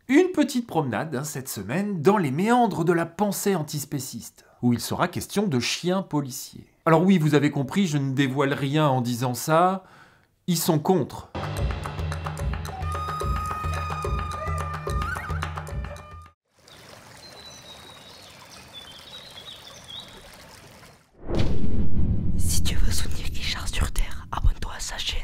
Une petite promenade cette semaine dans les méandres de la pensée antispéciste, où il sera question de chiens policiers. Alors oui, vous avez compris, je ne dévoile rien en disant ça, ils sont contre. Si tu veux soutenir Richard sur Terre, abonne-toi à sa chaîne.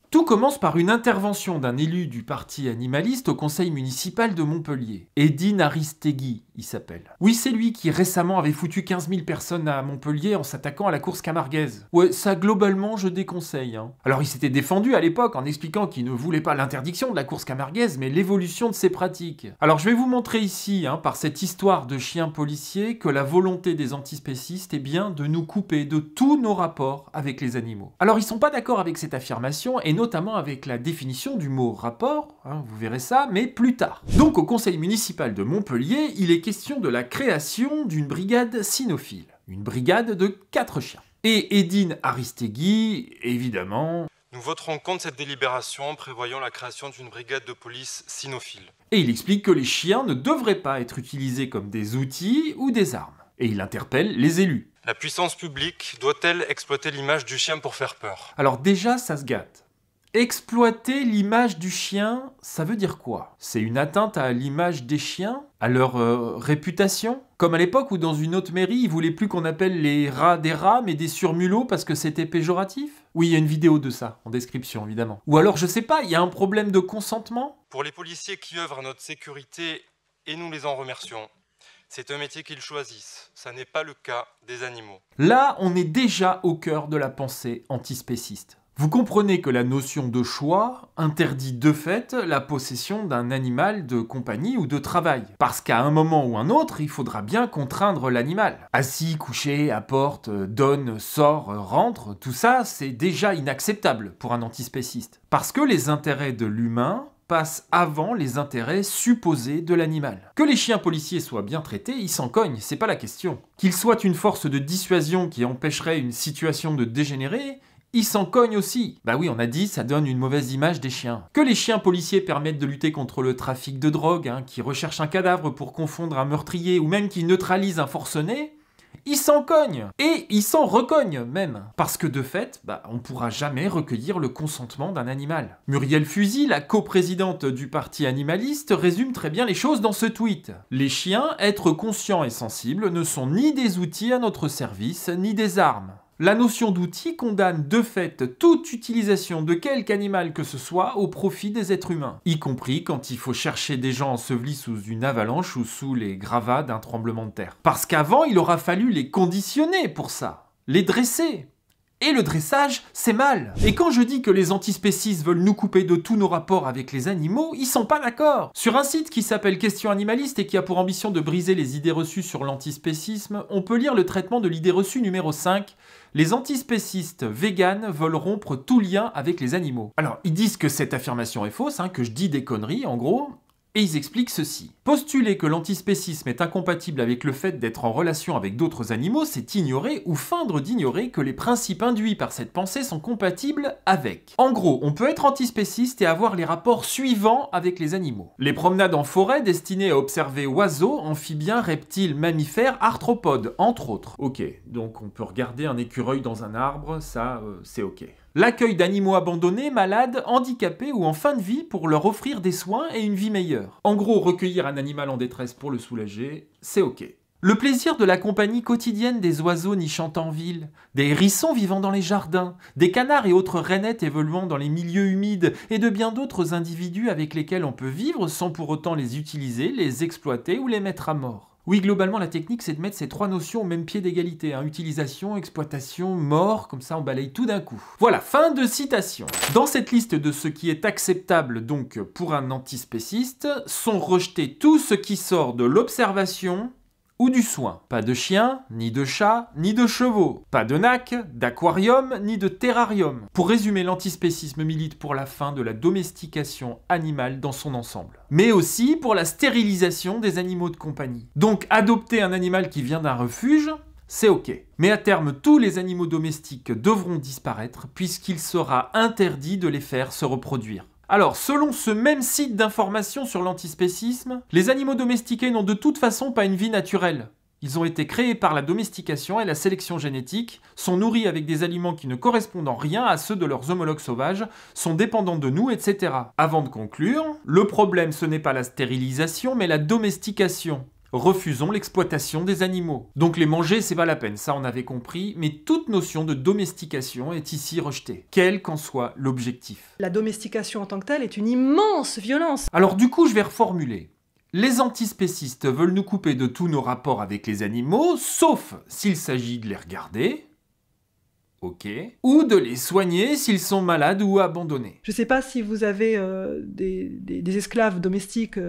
Tout commence par une intervention d'un élu du parti animaliste au conseil municipal de Montpellier. Edine Aristegui, il s'appelle. Oui, c'est lui qui récemment avait foutu 15 000 personnes à Montpellier en s'attaquant à la course camarguaise. Ouais, ça globalement je déconseille. Alors il s'était défendu à l'époque en expliquant qu'il ne voulait pas l'interdiction de la course camarguaise, mais l'évolution de ses pratiques. Alors je vais vous montrer ici, par cette histoire de chiens policiers, que la volonté des antispécistes est bien de nous couper de tous nos rapports avec les animaux. Alors ils sont pas d'accord avec cette affirmation, et notamment avec la définition du mot rapport, vous verrez ça, mais plus tard. Donc au conseil municipal de Montpellier, il est question de la création d'une brigade cynophile, une brigade de 4 chiens. Et Edine Aristegui, évidemment... Nous voterons contre cette délibération en prévoyant la création d'une brigade de police cynophile. Et il explique que les chiens ne devraient pas être utilisés comme des outils ou des armes. Et il interpelle les élus. La puissance publique doit-elle exploiter l'image du chien pour faire peur? Alors déjà, ça se gâte. Exploiter l'image du chien, ça veut dire quoi? C'est une atteinte à l'image des chiens? À leur réputation? Comme à l'époque où dans une autre mairie, ils voulaient plus qu'on appelle les rats des rats, mais des surmulots parce que c'était péjoratif? Oui, il y a une vidéo de ça, en description évidemment. Ou alors, je sais pas, il y a un problème de consentement? Pour les policiers qui œuvrent à notre sécurité, et nous les en remercions, c'est un métier qu'ils choisissent, ça n'est pas le cas des animaux. Là, on est déjà au cœur de la pensée antispéciste. Vous comprenez que la notion de choix interdit de fait la possession d'un animal de compagnie ou de travail. Parce qu'à un moment ou un autre, il faudra bien contraindre l'animal. Assis, couché, apporte, donne, sort, rentre, tout ça, c'est déjà inacceptable pour un antispéciste. Parce que les intérêts de l'humain passe avant les intérêts supposés de l'animal. Que les chiens policiers soient bien traités, ils s'en cognent, c'est pas la question. Qu'ils soient une force de dissuasion qui empêcherait une situation de dégénérer, ils s'en cognent aussi. Bah oui, on a dit, ça donne une mauvaise image des chiens. Que les chiens policiers permettent de lutter contre le trafic de drogue, qui recherchent un cadavre pour confondre un meurtrier, ou même qui neutralisent un forcené, ils s'en cognent. Et ils s'en recognent même. Parce que de fait, on pourra jamais recueillir le consentement d'un animal. Muriel Fusy, la coprésidente du parti animaliste, résume très bien les choses dans ce tweet. Les chiens, êtres conscients et sensibles, ne sont ni des outils à notre service, ni des armes. La notion d'outil condamne de fait toute utilisation de quelque animal que ce soit au profit des êtres humains, y compris quand il faut chercher des gens ensevelis sous une avalanche ou sous les gravats d'un tremblement de terre. Parce qu'avant, il aura fallu les conditionner pour ça, les dresser. Et le dressage, c'est mal. Et quand je dis que les antispécistes veulent nous couper de tous nos rapports avec les animaux, ils sont pas d'accord. Sur un site qui s'appelle Question Animaliste et qui a pour ambition de briser les idées reçues sur l'antispécisme, on peut lire le traitement de l'idée reçue numéro 5. Les antispécistes véganes veulent rompre tout lien avec les animaux. Alors, ils disent que cette affirmation est fausse, que je dis des conneries, en gros. Et ils expliquent ceci. Postuler que l'antispécisme est incompatible avec le fait d'être en relation avec d'autres animaux, c'est ignorer ou feindre d'ignorer que les principes induits par cette pensée sont compatibles avec. En gros, on peut être antispéciste et avoir les rapports suivants avec les animaux. Les promenades en forêt destinées à observer oiseaux, amphibiens, reptiles, mammifères, arthropodes, entre autres. Ok, donc on peut regarder un écureuil dans un arbre, ça, c'est ok. L'accueil d'animaux abandonnés, malades, handicapés ou en fin de vie pour leur offrir des soins et une vie meilleure. En gros, recueillir un animal en détresse pour le soulager, c'est ok. Le plaisir de la compagnie quotidienne des oiseaux nichant en ville, des hérissons vivant dans les jardins, des canards et autres rainettes évoluant dans les milieux humides et de bien d'autres individus avec lesquels on peut vivre sans pour autant les utiliser, les exploiter ou les mettre à mort. Oui, globalement, la technique, c'est de mettre ces trois notions au même pied d'égalité. Utilisation, exploitation, mort, comme ça on balaye tout d'un coup. Voilà, fin de citation. Dans cette liste de ce qui est acceptable donc pour un antispéciste, sont rejetés tout ce qui sort de l'observation ou du soin. Pas de chiens, ni de chats, ni de chevaux. Pas de nac, d'aquarium, ni de terrarium. Pour résumer, l'antispécisme milite pour la fin de la domestication animale dans son ensemble. Mais aussi pour la stérilisation des animaux de compagnie. Donc adopter un animal qui vient d'un refuge, c'est ok. Mais à terme, tous les animaux domestiques devront disparaître puisqu'il sera interdit de les faire se reproduire. Alors, selon ce même site d'information sur l'antispécisme, les animaux domestiqués n'ont de toute façon pas une vie naturelle. Ils ont été créés par la domestication et la sélection génétique, sont nourris avec des aliments qui ne correspondent en rien à ceux de leurs homologues sauvages, sont dépendants de nous, etc. Avant de conclure, le problème ce n'est pas la stérilisation, mais la domestication. Refusons l'exploitation des animaux. Donc les manger, c'est pas la peine, ça on avait compris, mais toute notion de domestication est ici rejetée, quel qu'en soit l'objectif. La domestication en tant que telle est une immense violence. Alors du coup, je vais reformuler. Les antispécistes veulent nous couper de tous nos rapports avec les animaux, sauf s'il s'agit de les regarder, ok, ou de les soigner s'ils sont malades ou abandonnés. Je sais pas si vous avez des esclaves domestiques,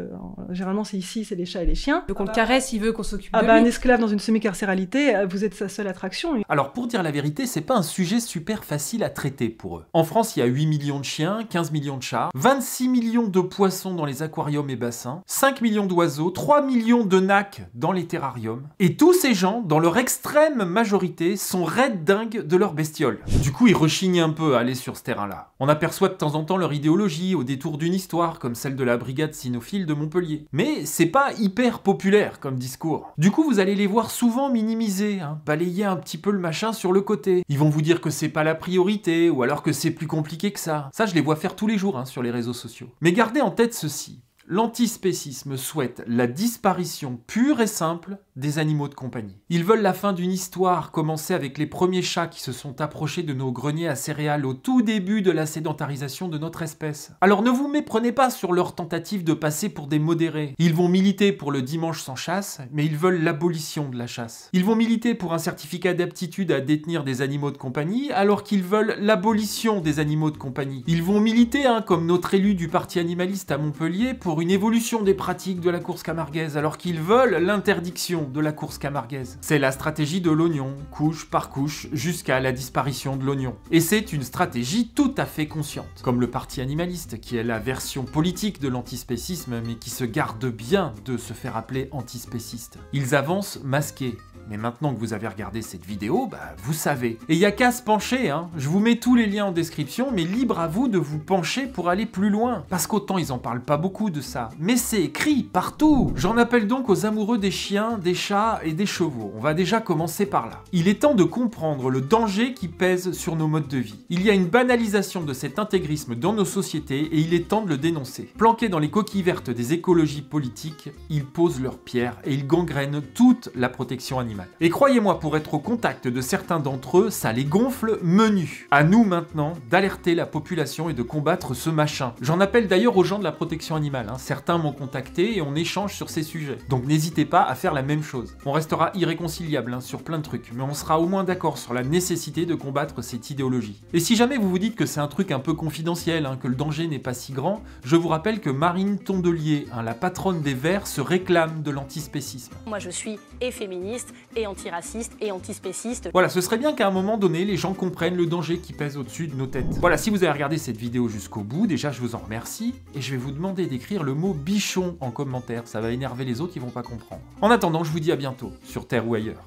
généralement c'est ici, c'est les chats et les chiens. Il veut qu'on le caresse, il veut qu'on s'occupe de lui. Un esclave dans une semi-carcéralité, vous êtes sa seule attraction. Alors pour dire la vérité, c'est pas un sujet super facile à traiter pour eux. En France, il y a 8 millions de chiens, 15 millions de chats, 26 millions de poissons dans les aquariums et bassins, 5 millions d'oiseaux, 3 millions de nacs dans les terrariums. Et tous ces gens, dans leur extrême majorité, sont raides dingues de leur bestioles. Du coup, ils rechignent un peu à aller sur ce terrain-là. On aperçoit de temps en temps leur idéologie au détour d'une histoire, comme celle de la brigade cynophile de Montpellier. Mais c'est pas hyper populaire comme discours. Du coup, vous allez les voir souvent minimisés, balayer un petit peu le machin sur le côté. Ils vont vous dire que c'est pas la priorité, ou alors que c'est plus compliqué que ça. Ça, je les vois faire tous les jours sur les réseaux sociaux. Mais gardez en tête ceci. L'antispécisme souhaite la disparition pure et simple des animaux de compagnie. Ils veulent la fin d'une histoire commencée avec les premiers chats qui se sont approchés de nos greniers à céréales au tout début de la sédentarisation de notre espèce. Alors ne vous méprenez pas sur leur tentative de passer pour des modérés. Ils vont militer pour le dimanche sans chasse, mais ils veulent l'abolition de la chasse. Ils vont militer pour un certificat d'aptitude à détenir des animaux de compagnie, alors qu'ils veulent l'abolition des animaux de compagnie. Ils vont militer, comme notre élu du parti animaliste à Montpellier, pour une évolution des pratiques de la course camarguaise, alors qu'ils veulent l'interdiction de la course camarguaise. C'est la stratégie de l'oignon, couche par couche, jusqu'à la disparition de l'oignon. Et c'est une stratégie tout à fait consciente. Comme le parti animaliste, qui est la version politique de l'antispécisme, mais qui se garde bien de se faire appeler antispéciste. Ils avancent masqués. Mais maintenant que vous avez regardé cette vidéo, vous savez. Et il n'y a qu'à se pencher, Je vous mets tous les liens en description, mais libre à vous de vous pencher pour aller plus loin. Parce qu'autant ils en parlent pas beaucoup de ça, mais c'est écrit partout. J'en appelle donc aux amoureux des chiens, des chats et des chevaux. On va déjà commencer par là. Il est temps de comprendre le danger qui pèse sur nos modes de vie. Il y a une banalisation de cet intégrisme dans nos sociétés et il est temps de le dénoncer. Planqués dans les coquilles vertes des écologies politiques, ils posent leurs pierres et ils gangrènent toute la protection animale. Et croyez-moi, pour être au contact de certains d'entre eux, ça les gonfle menu. À nous maintenant d'alerter la population et de combattre ce machin. J'en appelle d'ailleurs aux gens de la protection animale. Certains m'ont contacté et on échange sur ces sujets. Donc n'hésitez pas à faire la même chose. On restera irréconciliable sur plein de trucs, mais on sera au moins d'accord sur la nécessité de combattre cette idéologie. Et si jamais vous vous dites que c'est un truc un peu confidentiel, que le danger n'est pas si grand, je vous rappelle que Marine Tondelier, la patronne des Verts, se réclame de l'antispécisme. Moi je suis et féministe, et antiraciste, et antispéciste. Voilà, ce serait bien qu'à un moment donné, les gens comprennent le danger qui pèse au-dessus de nos têtes. Voilà, si vous avez regardé cette vidéo jusqu'au bout, déjà je vous en remercie, et je vais vous demander d'écrire le mot bichon en commentaire, ça va énerver les autres, ils vont pas comprendre. En attendant, je vous dis à bientôt, sur Terre ou ailleurs.